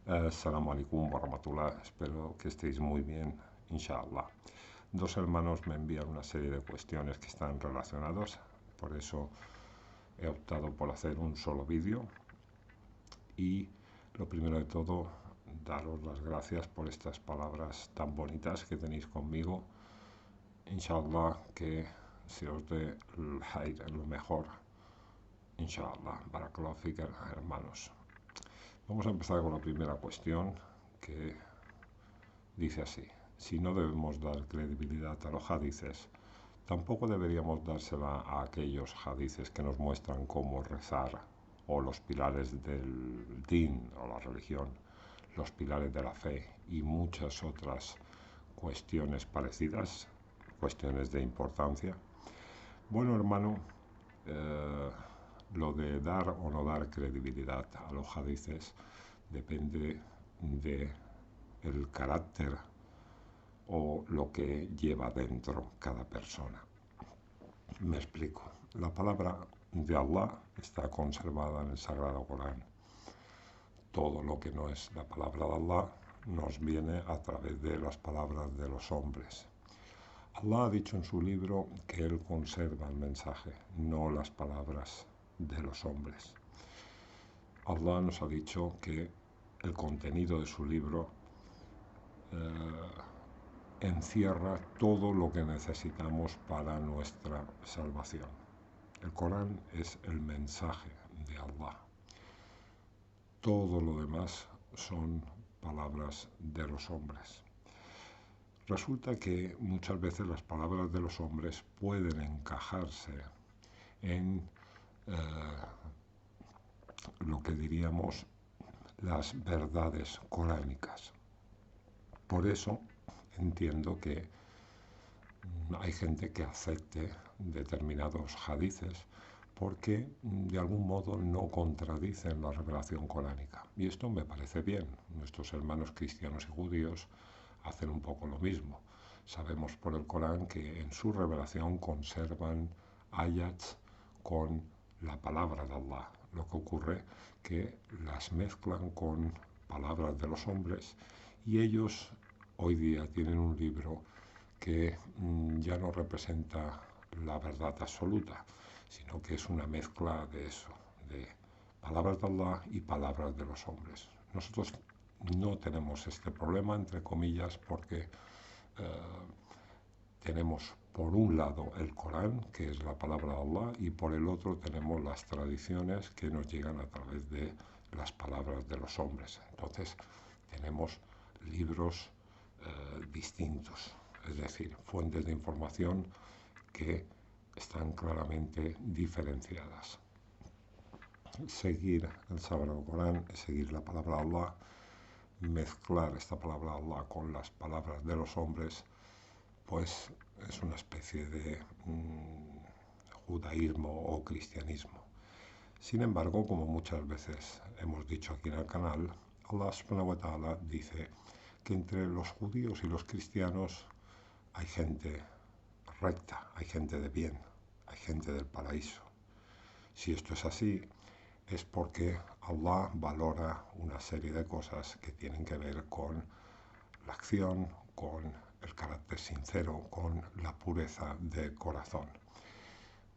Assalamu alaikum warahmatullah. Espero que estéis muy bien, inshallah. Dos hermanos me envían una serie de cuestiones que están relacionadas, por eso he optado por hacer un solo vídeo. Y lo primero de todo, daros las gracias por estas palabras tan bonitas que tenéis conmigo. Inshallah que se os dé el khair, lo mejor. Inshallah. Barakallahu fik, hermanos. Vamos a empezar con la primera cuestión, que dice así: si no debemos dar credibilidad a los hadices, tampoco deberíamos dársela a aquellos hadices que nos muestran cómo rezar, o los pilares del din o la religión, los pilares de la fe y muchas otras cuestiones parecidas, cuestiones de importancia. Bueno, hermano, lo de dar o no dar credibilidad a los hadices depende de el carácter o lo que lleva dentro cada persona. Me explico. La palabra de Allah está conservada en el Sagrado Corán. Todo lo que no es la palabra de Allah nos viene a través de las palabras de los hombres. Allah ha dicho en su libro que Él conserva el mensaje, no las palabras de los hombres. Allah nos ha dicho que el contenido de su libro encierra todo lo que necesitamos para nuestra salvación. El Corán es el mensaje de Allah. Todo lo demás son palabras de los hombres. Resulta que muchas veces las palabras de los hombres pueden encajarse en lo que diríamos las verdades coránicas. Por eso entiendo que hay gente que acepte determinados hadices porque de algún modo no contradicen la revelación coránica. Y esto me parece bien. Nuestros hermanos cristianos y judíos hacen un poco lo mismo. Sabemos por el Corán que en su revelación conservan ayats con la palabra de Allah. Lo que ocurre que las mezclan con palabras de los hombres y ellos hoy día tienen un libro que ya no representa la verdad absoluta, sino que es una mezcla de eso, de palabras de Allah y palabras de los hombres. Nosotros no tenemos este problema, entre comillas, porque tenemos por un lado el Corán, que es la palabra de Allah, y por el otro tenemos las tradiciones que nos llegan a través de las palabras de los hombres. Entonces tenemos libros distintos, es decir, fuentes de información que están claramente diferenciadas. Seguir el Sagrado Corán es seguir la palabra de Allah. Mezclar esta palabra de Allah con las palabras de los hombres, pues es una especie de judaísmo o cristianismo. Sin embargo, como muchas veces hemos dicho aquí en el canal, Allah subhanahu wa ta'ala dice que entre los judíos y los cristianos hay gente recta, hay gente de bien, hay gente del paraíso. Si esto es así, es porque Allah valora una serie de cosas que tienen que ver con la acción, con el carácter sincero, con la pureza de corazón.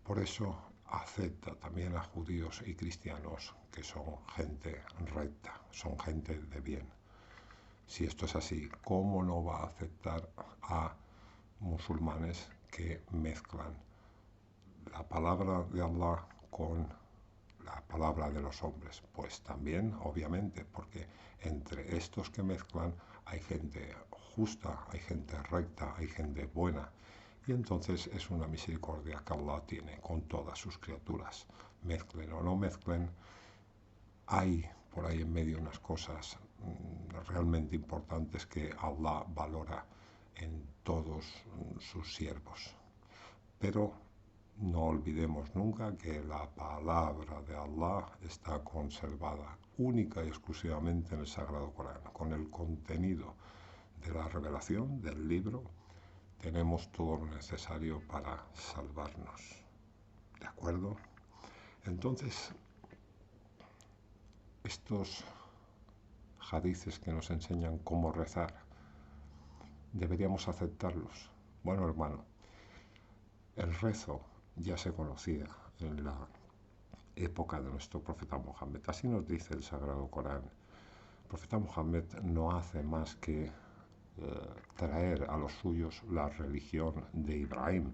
Por eso acepta también a judíos y cristianos que son gente recta, son gente de bien. Si esto es así, ¿cómo no va a aceptar a musulmanes que mezclan la palabra de Allah con la palabra de los hombres? Pues también, obviamente, porque entre estos que mezclan hay gente justa, hay gente recta, hay gente buena. Y entonces es una misericordia que Allah tiene con todas sus criaturas. Mezclen o no mezclen, hay por ahí en medio unas cosas realmente importantes que Allah valora en todos sus siervos. Pero no olvidemos nunca que la palabra de Allah está conservada única y exclusivamente en el Sagrado Corán. Con el contenido de la revelación del libro tenemos todo lo necesario para salvarnos. ¿De acuerdo? Entonces, estos hadices que nos enseñan cómo rezar, deberíamos aceptarlos. Bueno, hermano, el rezo ya se conocía en la época de nuestro profeta Mohammed. Así nos dice el Sagrado Corán. El profeta Mohammed no hace más que traer a los suyos la religión de Ibrahim.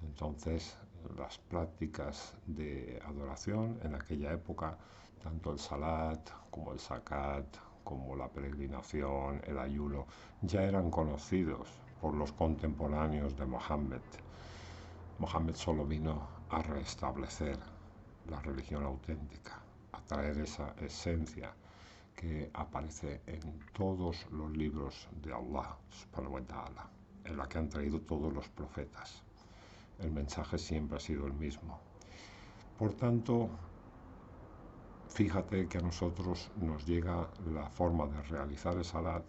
Entonces, las prácticas de adoración en aquella época, tanto el salat como el zakat, como la peregrinación, el ayuno, ya eran conocidos por los contemporáneos de Mohammed. Mohammed solo vino a restablecer la religión auténtica, a traer esa esencia que aparece en todos los libros de Allah, subhanahu wa ta'ala, en la que han traído todos los profetas. El mensaje siempre ha sido el mismo. Por tanto, fíjate que a nosotros nos llega la forma de realizar el salat,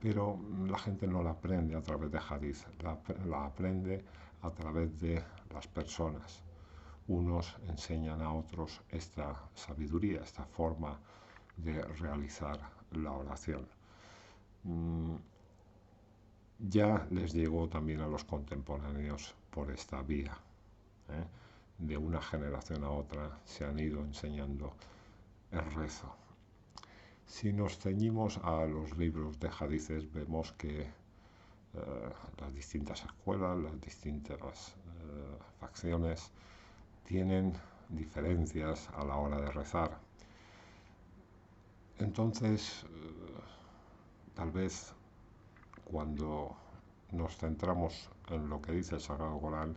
pero la gente no la aprende a través de hadith, la aprende a través de las personas. Unos enseñan a otros esta sabiduría, esta forma de realizar la oración. Ya les llegó también a los contemporáneos por esta vía. De una generación a otra se han ido enseñando el rezo. Si nos ceñimos a los libros de hadices, vemos que las distintas escuelas, las distintas facciones tienen diferencias a la hora de rezar. Entonces, tal vez cuando nos centramos en lo que dice el Sagrado Corán,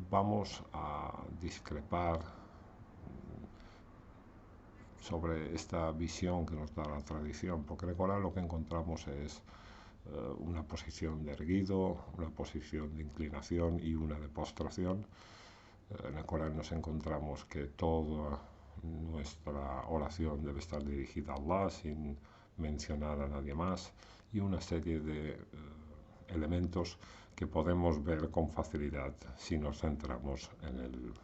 vamos a discrepar sobre esta visión que nos da la tradición, porque en el Corán lo que encontramos es una posición de erguido, una posición de inclinación y una de postración. En el Corán nos encontramos que toda nuestra oración debe estar dirigida a Allah sin mencionar a nadie más, y una serie de elementos que podemos ver con facilidad si nos centramos en el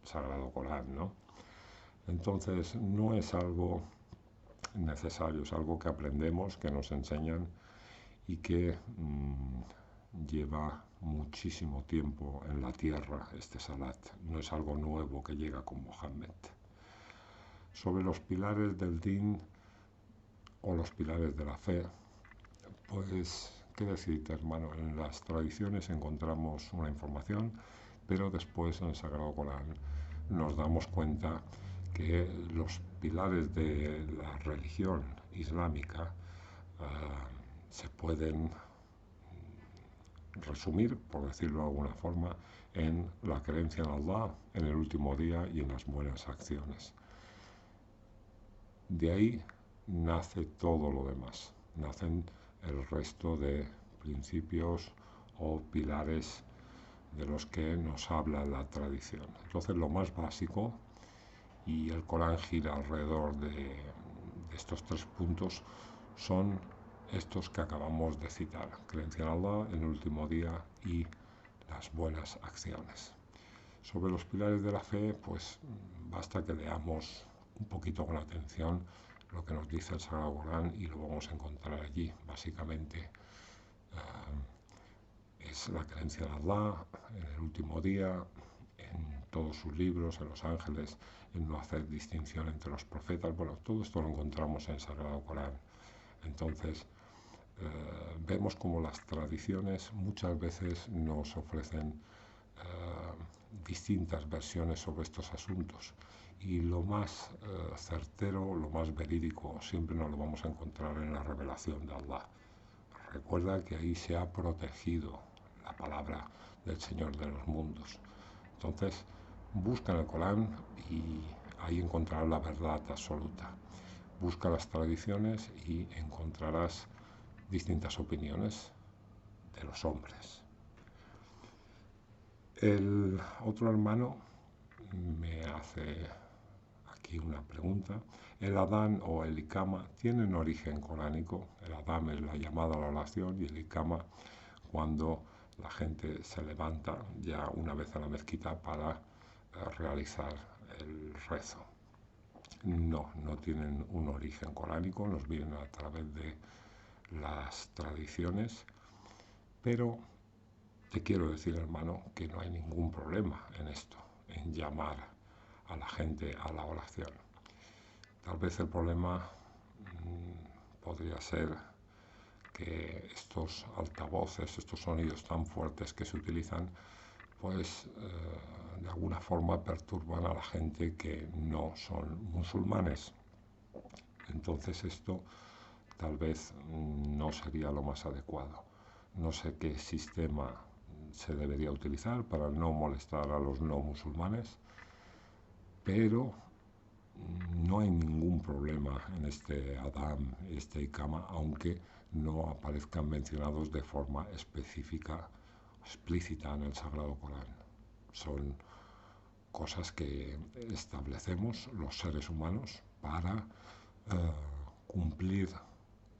Sagrado Corán, ¿no? Entonces no es algo necesario, es algo que aprendemos, que nos enseñan y que lleva muchísimo tiempo en la tierra este salat. No es algo nuevo que llega con Mohammed. Sobre los pilares del din o los pilares de la fe, pues, ¿qué decirte, hermano? En las tradiciones encontramos una información, pero después en el Sagrado Corán nos damos cuenta que los pilares de la religión islámica se pueden resumir, por decirlo de alguna forma, en la creencia en Allah, en el último día y en las buenas acciones. De ahí nace todo lo demás, nacen el resto de principios o pilares de los que nos habla la tradición. Entonces, lo más básico, y el Corán gira alrededor de estos 3 puntos, son estos que acabamos de citar: creencia en Allah, en el último día y las buenas acciones. Sobre los pilares de la fe, pues basta que leamos un poquito con atención lo que nos dice el Sagrado Corán y lo vamos a encontrar allí. Básicamente es la creencia en Allah, en el último día, en todos sus libros, en los ángeles, en no hacer distinción entre los profetas. Bueno, todo esto lo encontramos en el Sagrado Corán. Entonces, vemos como las tradiciones muchas veces nos ofrecen distintas versiones sobre estos asuntos, y lo más certero, lo más verídico, siempre nos lo vamos a encontrar en la revelación de Allah. Recuerda que ahí se ha protegido la palabra del Señor de los mundos. Entonces, busca en el Corán y ahí encontrarás la verdad absoluta. Busca las tradiciones y encontrarás distintas opiniones de los hombres. El otro hermano me hace aquí una pregunta. ¿El adán o el ikama tienen origen coránico? El adán es la llamada a la oración y el ikama cuando la gente se levanta ya una vez a la mezquita para realizar el rezo. no tienen un origen coránico, nos vienen a través de las tradiciones, pero te quiero decir, hermano, que no hay ningún problema en esto, en llamar a la gente a la oración. Tal vez el problema podría ser que estos altavoces, estos sonidos tan fuertes que se utilizan, pues de alguna forma perturban a la gente que no son musulmanes. Entonces esto tal vez no sería lo más adecuado. No sé qué sistema se debería utilizar para no molestar a los no musulmanes, pero no hay ningún problema en este Adán y este Ikama, aunque no aparezcan mencionados de forma específica, explícita en el Sagrado Corán. Son cosas que establecemos los seres humanos para cumplir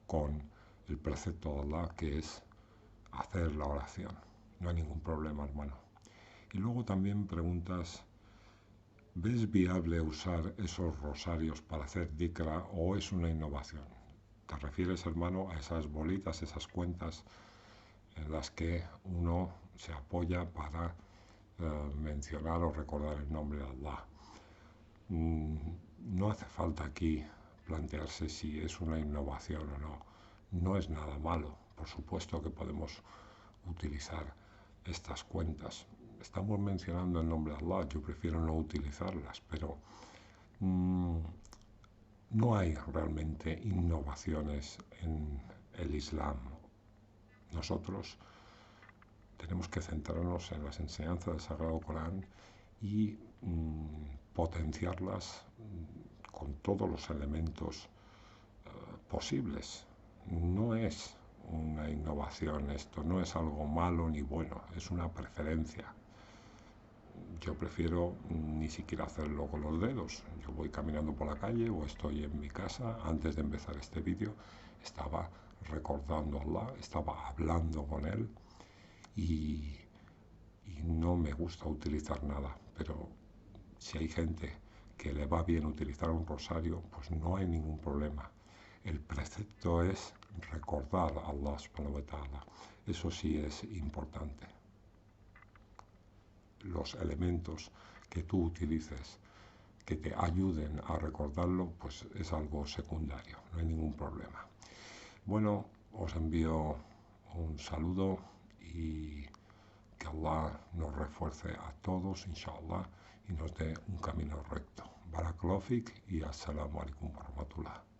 con el precepto de Allah, que es hacer la oración. No hay ningún problema, hermano. Y luego también preguntas, ¿ves viable usar esos rosarios para hacer dhikra o es una innovación? ¿Te refieres, hermano, a esas bolitas, esas cuentas en las que uno se apoya para mencionar o recordar el nombre de Allah? No hace falta aquí plantearse si es una innovación o no. No es nada malo. Por supuesto que podemos utilizar estas cuentas. Estamos mencionando el nombre de Allah, yo prefiero no utilizarlas, pero no hay realmente innovaciones en el Islam. Nosotros tenemos que centrarnos en las enseñanzas del Sagrado Corán y potenciarlas con todos los elementos posibles. No es una innovación esto, no es algo malo ni bueno, es una preferencia. Yo prefiero ni siquiera hacerlo con los dedos. Yo voy caminando por la calle o estoy en mi casa. Antes de empezar este vídeo estaba recordando a Allah, estaba hablando con Él y no me gusta utilizar nada. Pero si hay gente que le va bien utilizar un rosario, pues no hay ningún problema. El precepto es recordar a Allah subhanahu wa ta'ala. Eso sí es importante. Los elementos que tú utilices que te ayuden a recordarlo, pues es algo secundario, no hay ningún problema. Bueno, os envío un saludo y que Allah nos refuerce a todos, inshallah, y nos dé un camino recto. Barakallahu fik y assalamu alaikum warahmatullah.